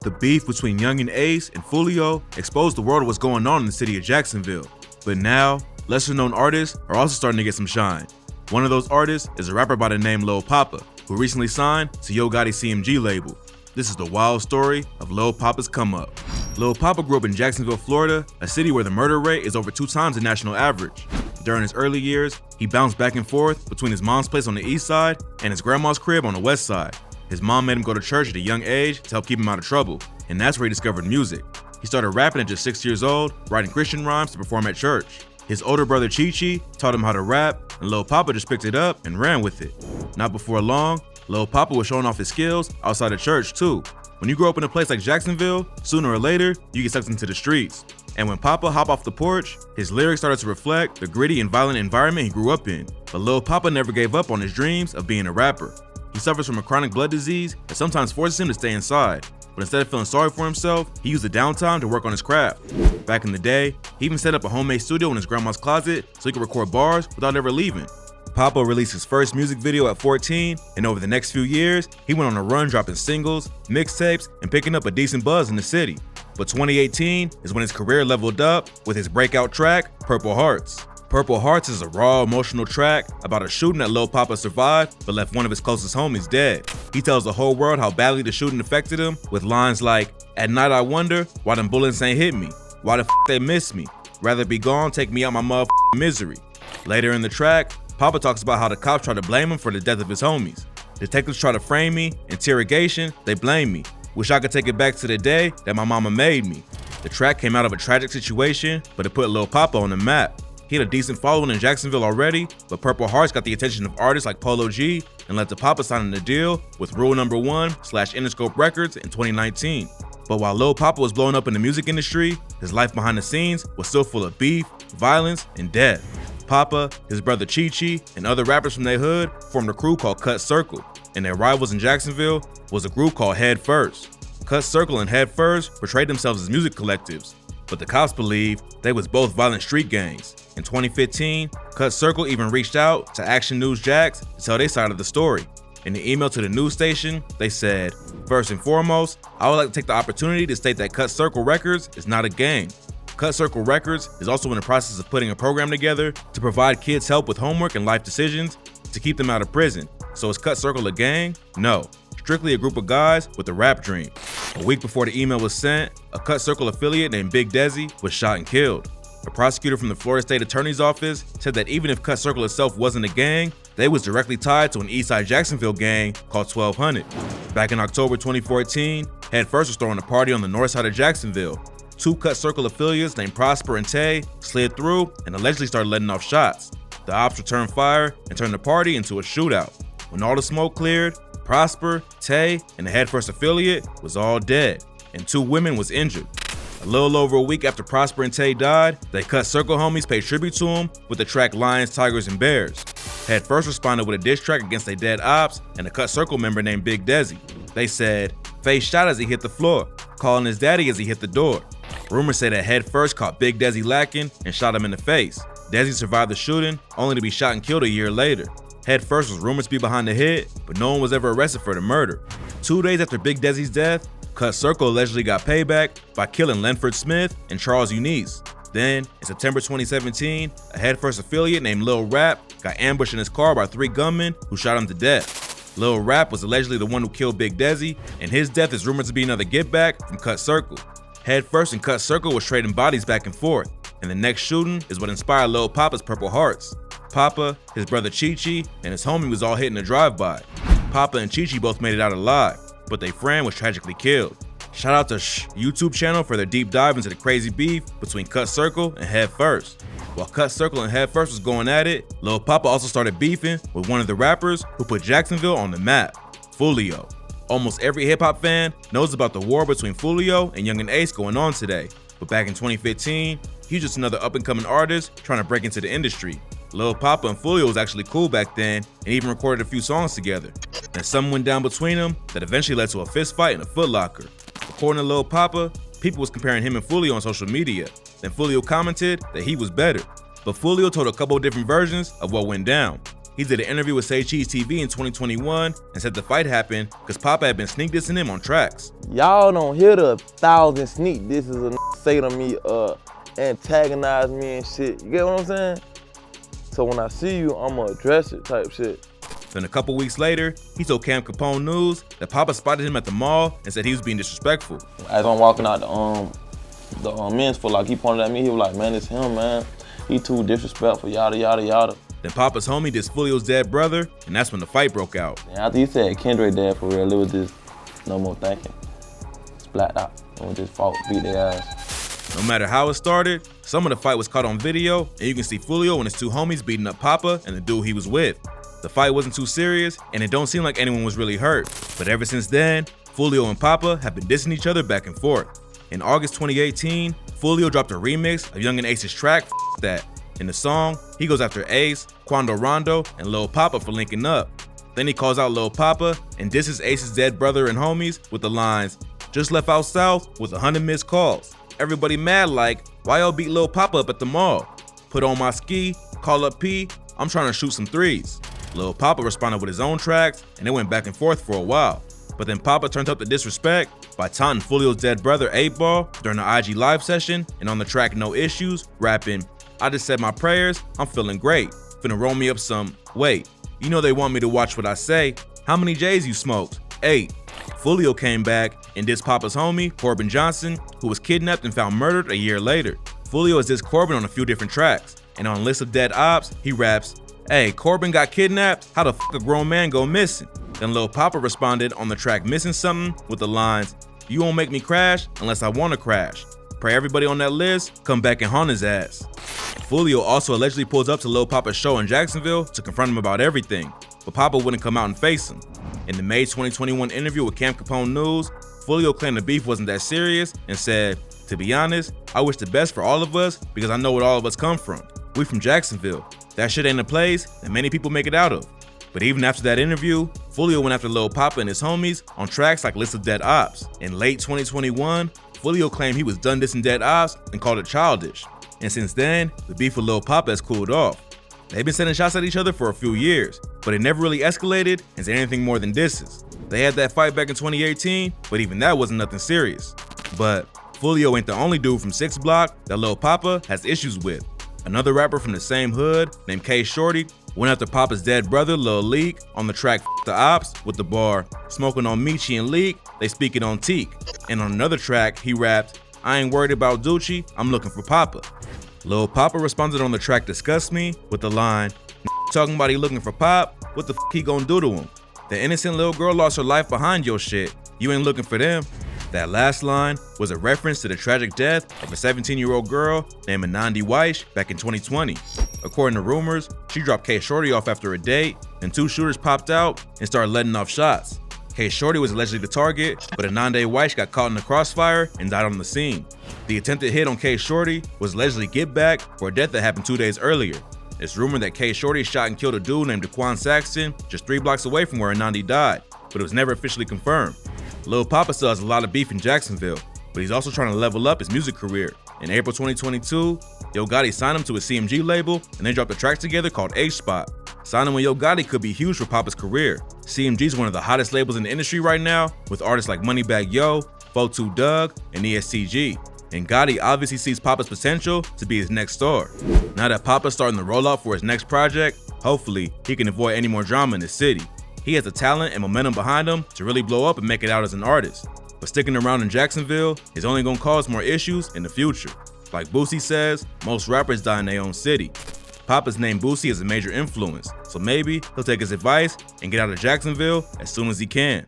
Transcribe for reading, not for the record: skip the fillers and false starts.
The beef between Young and Ace and Foolio exposed the world of what's going on in the city of Jacksonville. But now, lesser known artists are also starting to get some shine. One of those artists is a rapper by the name Lil Poppa, who recently signed to Yo Gotti's CMG label. This is the wild story of Lil Poppa's come up. Lil Poppa grew up in Jacksonville, Florida, a city where the murder rate is over 2 times the national average. During his early years, he bounced back and forth between his mom's place on the east side and his grandma's crib on the west side. His mom made him go to church at a young age to help keep him out of trouble, and that's where he discovered music. He started rapping at just 6 years old, writing Christian rhymes to perform at church. His older brother Tjay taught him how to rap, and Lil Poppa just picked it up and ran with it. Not before long, Lil Poppa was showing off his skills outside of church too. When you grow up in a place like Jacksonville, sooner or later, you get sucked into the streets. And when Poppa hopped off the porch, his lyrics started to reflect the gritty and violent environment he grew up in. But Lil Poppa never gave up on his dreams of being a rapper. He suffers from a chronic blood disease that sometimes forces him to stay inside. But instead of feeling sorry for himself, he used the downtime to work on his craft. Back in the day, he even set up a homemade studio in his grandma's closet so he could record bars without ever leaving. Poppa released his first music video at 14, and over the next few years, he went on a run dropping singles, mixtapes, and picking up a decent buzz in the city. But 2018 is when his career leveled up with his breakout track, Purple Hearts. Purple Hearts is a raw, emotional track about a shooting that Lil Poppa survived but left one of his closest homies dead. He tells the whole world how badly the shooting affected him with lines like, "At night I wonder why them bullets ain't hit me. Why the f they miss me? Rather be gone, take me out my motherfucking misery." Later in the track, Poppa talks about how the cops try to blame him for the death of his homies. "Detectives try to frame me, interrogation, they blame me. Wish I could take it back to the day that my mama made me." The track came out of a tragic situation, but it put Lil Poppa on the map. He had a decent following in Jacksonville already, but Purple Hearts got the attention of artists like Polo G and led to Poppa signing a deal with Rule No. 1/Interscope Records in 2019. But while Lil Poppa was blowing up in the music industry, his life behind the scenes was still full of beef, violence, and death. Poppa, his brother Tjay, and other rappers from their hood formed a crew called Cut Circle, and their rivals in Jacksonville was a group called Head First. Cut Circle and Head First portrayed themselves as music collectives, but the cops believed they was both violent street gangs. In 2015, Cut Circle even reached out to Action News Jax to tell their side of the story. In the email to the news station, they said, "First and foremost, I would like to take the opportunity to state that Cut Circle Records is not a gang. Cut Circle Records is also in the process of putting a program together to provide kids help with homework and life decisions to keep them out of prison. So is Cut Circle a gang? No. Strictly a group of guys with a rap dream." A week before the email was sent, a Cut Circle affiliate named Big Desi was shot and killed. A prosecutor from the Florida State Attorney's Office said that even if Cut Circle itself wasn't a gang, they was directly tied to an Eastside Jacksonville gang called 1200. Back in October 2014, Head First was throwing a party on the north side of Jacksonville. 2 Cut Circle affiliates named Prosper and Tjay slid through and allegedly started letting off shots. The ops returned fire and turned the party into a shootout. When all the smoke cleared, Prosper, Tjay, and the Head First affiliate was all dead, and 2 women was injured. A little over a week after Prosper and Tjay died, the Cut Circle homies paid tribute to him with the track Lions, Tigers, and Bears. Head First responded with a diss track against their dead ops and a Cut Circle member named Big Desi. They said, "Face shot as he hit the floor, calling his daddy as he hit the door." Rumors say that Head First caught Big Desi lacking and shot him in the face. Desi survived the shooting, only to be shot and killed a year later. Head First was rumored to be behind the hit, but no one was ever arrested for the murder. 2 days after Big Desi's death, Cut Circle allegedly got payback by killing Lenford Smith and Charles Eunice. Then, in September 2017, a Head First affiliate named Lil Rap got ambushed in his car by 3 gunmen who shot him to death. Lil Rap was allegedly the one who killed Big Desi, and his death is rumored to be another get back from Cut Circle. Head First and Cut Circle was trading bodies back and forth, and the next shooting is what inspired Lil Poppa's Purple Hearts. Poppa, his brother Tjay, and his homie was all hitting a drive-by. Poppa and Tjay both made it out alive, but their friend was tragically killed. Shout out to YouTube channel for their deep dive into the crazy beef between Cut Circle and Head First. While Cut Circle and Head First was going at it, Lil Poppa also started beefing with one of the rappers who put Jacksonville on the map, Foolio. Almost every hip-hop fan knows about the war between Foolio and Young and Ace going on today, but back in 2015, he was just another up-and-coming artist trying to break into the industry. Lil Poppa and Foolio was actually cool back then and even recorded a few songs together. And something went down between them that eventually led to a fist fight in a Foot Locker. According to Lil Poppa, people was comparing him and Foolio on social media. Then Foolio commented that he was better. But Foolio told a couple of different versions of what went down. he did an interview with Say Cheese TV in 2021 and said the fight happened because Poppa had been sneak dissing him on tracks. Y'all don't hear the 1,000 sneak disses a say to me, antagonize me and shit. You get what I'm saying? So when I see you, I'ma address it type shit. Then a couple weeks later, he told Cam Capone News that Poppa spotted him at the mall and said he was being disrespectful. As I'm walking out the men's for, like, he pointed at me, he was like, man, it's him, man. He too disrespectful, yada, yada, yada. Then Poppa's homie dissed Foolio's dead brother, and that's when the fight broke out. And after he said Kendrick dead for real, it was just no more thinking. Splat out, and we just fought, beat their ass. No matter how it started, some of the fight was caught on video, and you can see Foolio and his two homies beating up Poppa and the dude he was with. The fight wasn't too serious, and it don't seem like anyone was really hurt. But ever since then, Foolio and Poppa have been dissing each other back and forth. In August 2018, Foolio dropped a remix of Yungeen Ace's track, F That. In the song, he goes after Ace, Quando Rondo, and Lil Poppa for linking up. Then he calls out Lil Poppa and disses Ace's dead brother and homies with the lines, "Just left out south with 100 missed calls. Everybody mad like, why y'all beat Lil Poppa up at the mall? Put on my ski, call up P, I'm trying to shoot some threes." Lil Poppa responded with his own tracks, and they went back and forth for a while. But then Poppa turned up the disrespect by taunting Foolio's dead brother 8-Ball during the IG live session, and on the track No Issues, rapping, "I just said my prayers, I'm feeling great. Finna roll me up some, wait, you know they want me to watch what I say. How many J's you smoked? 8. Foolio came back and dissed Poppa's homie, Corbin Johnson, who was kidnapped and found murdered a year later. Foolio has dissed Corbin on a few different tracks, and on List of Dead Ops, he raps, "Hey, Corbin got kidnapped? How the fuck a grown man go missing?" Then Lil Poppa responded on the track Missing Something with the lines, "You won't make me crash unless I wanna crash. Pray everybody on that list come back and haunt his ass." Foolio also allegedly pulls up to Lil Poppa's show in Jacksonville to confront him about everything, but Poppa wouldn't come out and face him. In the May 2021 interview with Cam Capone News, Foolio claimed the beef wasn't that serious and said, "To be honest, I wish the best for all of us because I know where all of us come from. We from Jacksonville. That shit ain't a place that many people make it out of." But even after that interview, Foolio went after Lil Poppa and his homies on tracks like List of Dead Ops. In late 2021, Foolio claimed he was done dissing Dead Ops and called it childish. And since then, the beef with Lil Poppa has cooled off. They've been sending shots at each other for a few years, but it never really escalated into anything more than disses. They had that fight back in 2018, but even that wasn't nothing serious. But Foolio ain't the only dude from 6 Block that Lil Poppa has issues with. Another rapper from the same hood, named Kshordy, went after Poppa's dead brother, Lil Leak, on the track F the Ops with the bar, "Smoking on Michi and Leak, they speaking on Teak." And on another track, he rapped, "I ain't worried about Doochie, I'm looking for Poppa." Lil Poppa responded on the track Disgust Me with the line, "Talking about he looking for Pop, what the f he gonna do to him? The innocent little girl lost her life behind your shit, you ain't looking for them." That last line was a reference to the tragic death of a 17-year-old girl named Anandi Weish back in 2020. According to rumors, she dropped Kshordy off after a date, and 2 shooters popped out and started letting off shots. Kshordy was allegedly the target, but Anandi Weish got caught in the crossfire and died on the scene. The attempted hit on Kshordy was allegedly get back for a death that happened 2 days earlier. It's rumored that Kshordy shot and killed a dude named Daquan Saxton just 3 blocks away from where Anandi died, but it was never officially confirmed. Lil Poppa still has a lot of beef in Jacksonville, but he's also trying to level up his music career. In April 2022, Yo Gotti signed him to a CMG label and they dropped a track together called H-Spot. Signing with Yo Gotti could be huge for Poppa's career. CMG is one of the hottest labels in the industry right now, with artists like Moneybagg Yo, 42 Doug, and ESTG. And Gotti obviously sees Poppa's potential to be his next star. Now that Poppa's starting the rollout for his next project, hopefully he can avoid any more drama in the city. He has the talent and momentum behind him to really blow up and make it out as an artist. But sticking around in Jacksonville is only gonna cause more issues in the future. Like Boosie says, most rappers die in their own city. Poppa's named Boosie as a major influence, so maybe he'll take his advice and get out of Jacksonville as soon as he can.